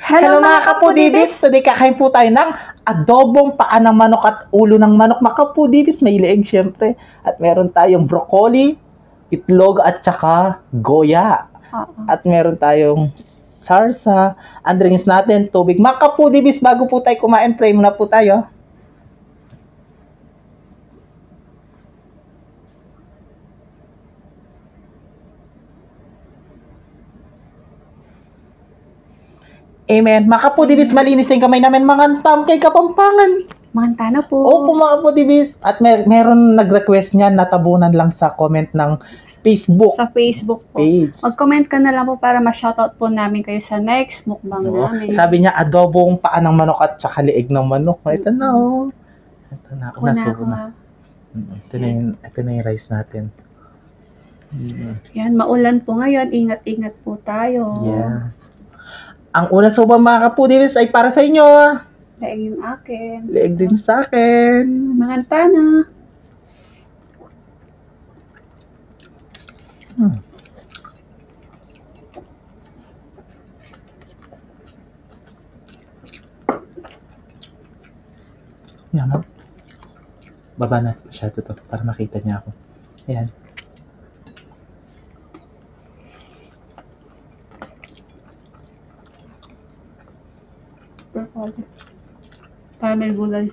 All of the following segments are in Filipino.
Hello mga kapudibis! Today kakain po tayo ng adobong paa ng manok at ulo ng manok. Mga kapudibis, may leeg syempre. At meron tayong broccoli, itlog at saka goya. At meron tayong sarsa. Ang drinks natin, tubig. Mga kapudibis, bago po tayo kumain, pray muna po tayo. Amen. Mga kapudibis, malinis na yung kamay namin. Mangantam kay Kapampangan. Manganta na po. Opo mga kapudibis. At meron nag-request niya, natabunan lang sa comment ng Facebook. Sa Facebook po. Page. Mag-comment ka na lang po para ma-shoutout po namin kayo sa next mukbang namin. Sabi niya, adobong paa ng manok at saka liig ng manok. Ito na oh. Ito na. Nasubo na. Ito na yung rice natin. Yan, maulan po ngayon. Ingat-ingat po tayo. Yes. Ang unang subang mga kapudibis ay para sa inyo. Leeg yung akin. Leeg din sa akin. Manganta na. Yan. Baba natin masyado to para makita niya ako. Ayan. Para may gulay.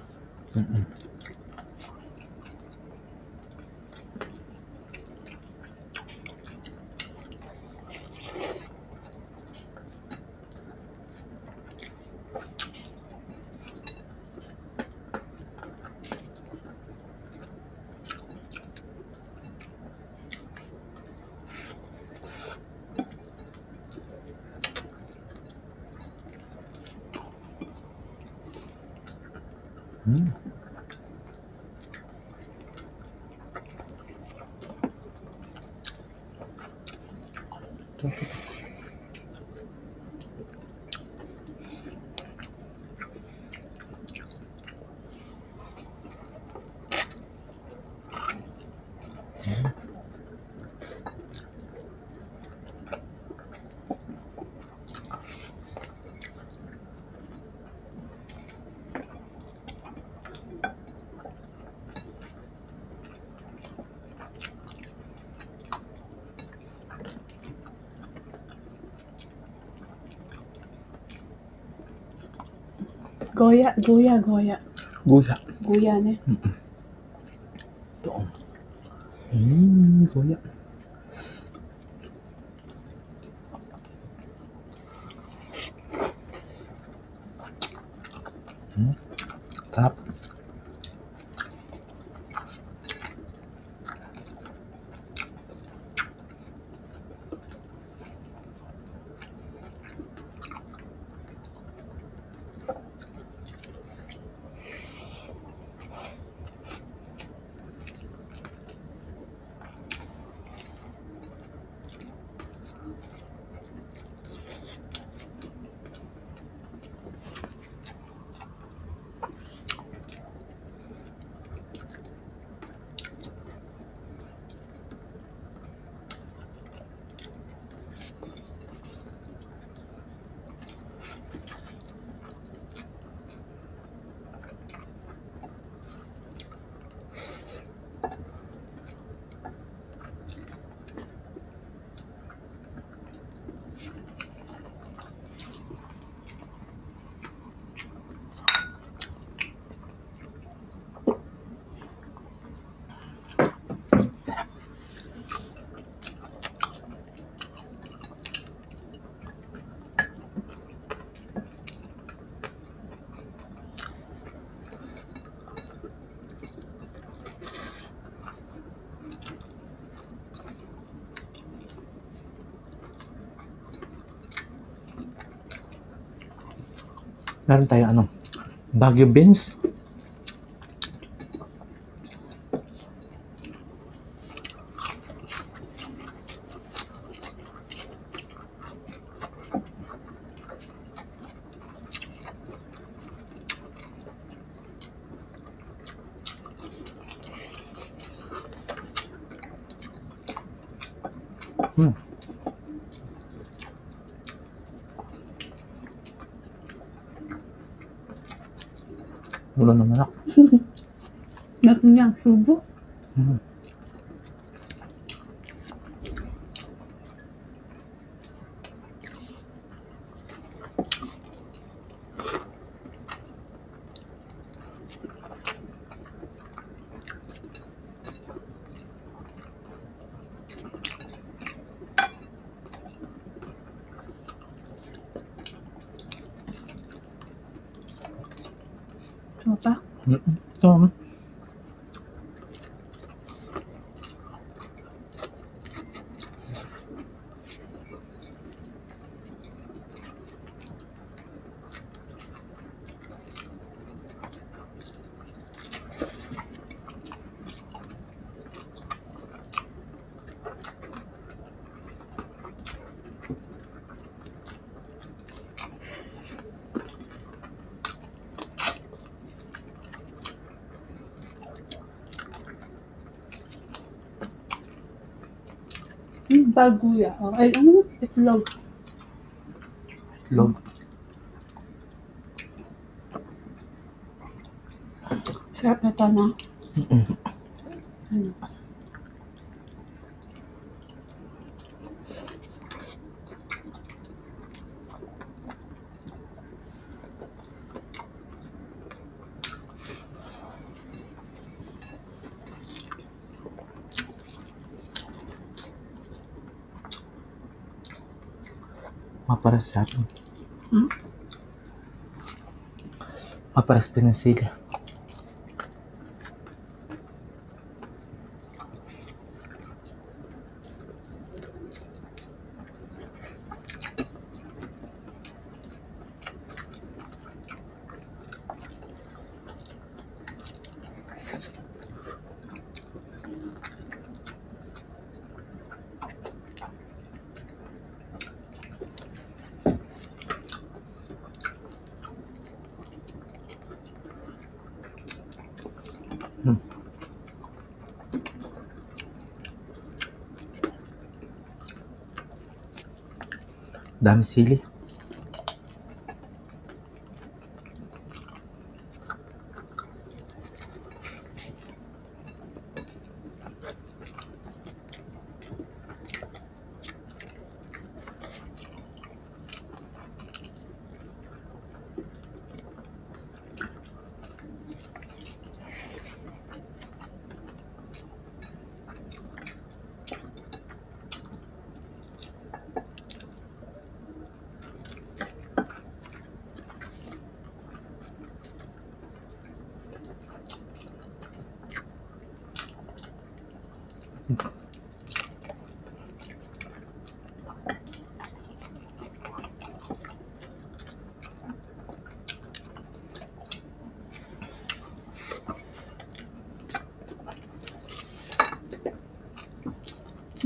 Goya. Guya. Goya na. Ito. Guya. Sarap. Meron tayo Baguio beans. Ulo ng manok. Natin niya, subo. Mm. Ano pa? Ito. Baguya. Oh, ay, ano? Itlog. Itlog. Sarap na to, no? Ano? Maparas sa atin. Hmm? Maparas pinasili. Dami sili.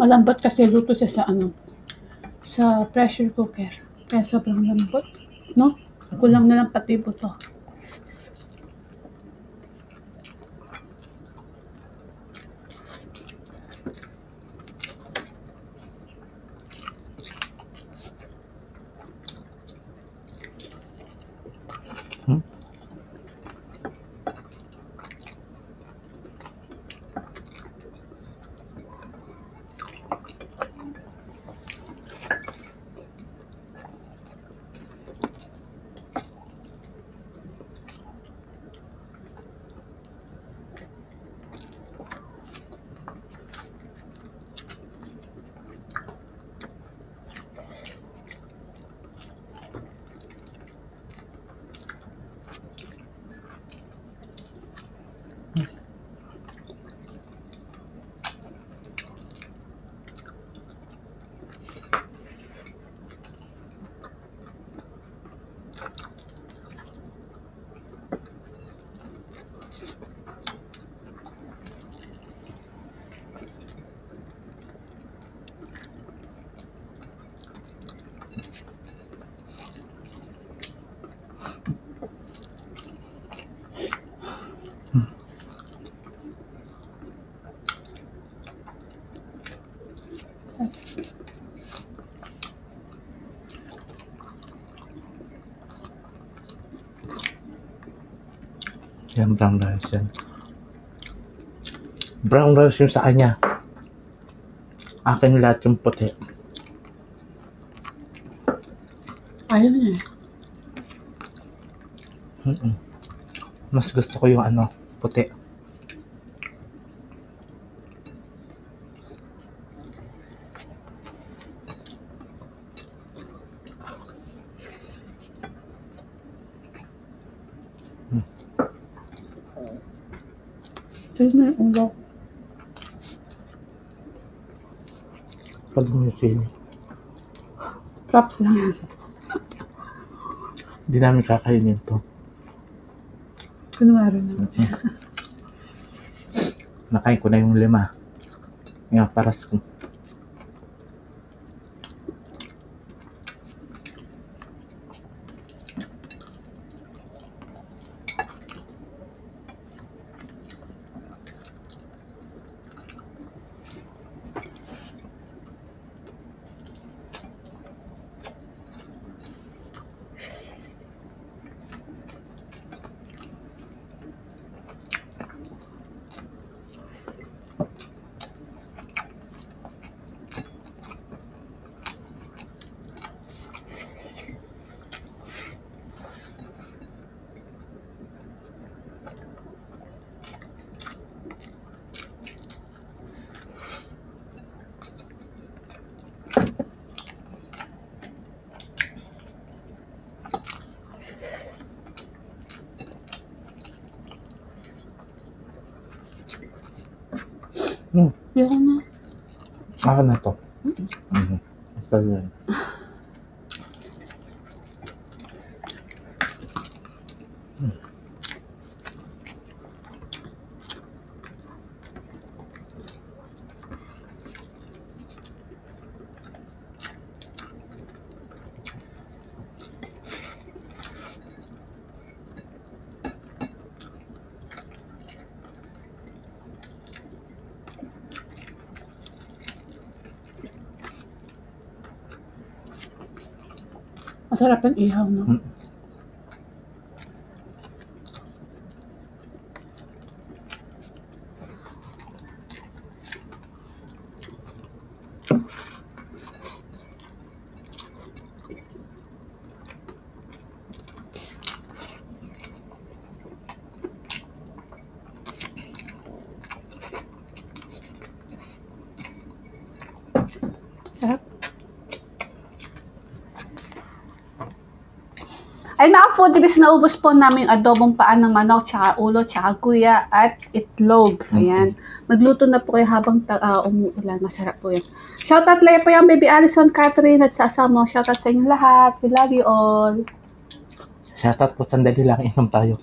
Malambot kasi luto siya sa ano, sa pressure cooker. Kaya sobrang lambot, no? Kulang na lang pati buto. ng brown rice yan. Brown rice yung sa kanya. Akin lahat yung puti. Ayaw niya. Mas gusto ko yung ano, puti. Sino na yung ulo? Pag mo yung sili. Props lang yan. Hindi namin kakainin to. Kunwari lang. Nakain ko na yung 5. Ngayon, paras ko. Ayoko na. Ako na to. Basta yan. Masarap yung ihaw, no? Sarap. Ay mga foodies, naubos po namin yung adobong paan ng manok, tsaka ulo, tsaka kuya, at itlog. Ayan. Magluto na po kayo habang umuulan. Masarap po yan. Shoutout lang po yung baby Alison, Catherine, at sa asawa mo. Shoutout sa inyo lahat. We love you all. Shoutout po, sandali lang, inom tayo.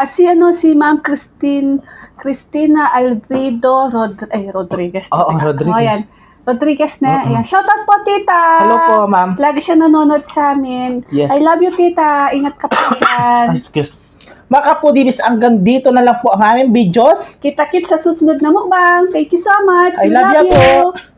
At si Ma'am Cristina Alvido Rodriguez. Oo, Rodriguez. Ayan. Rodriguez na. Ayan. Shoutout po, tita. Hello po, ma'am. Lagi siya nanonood sa amin. Yes. I love you, tita. Ingat ka po dyan. Excuse. Mga kapudibis, hanggang dito na lang po ang aming videos. Kita-kit sa susunod na mukbang. Thank you so much. I We love love you po. you.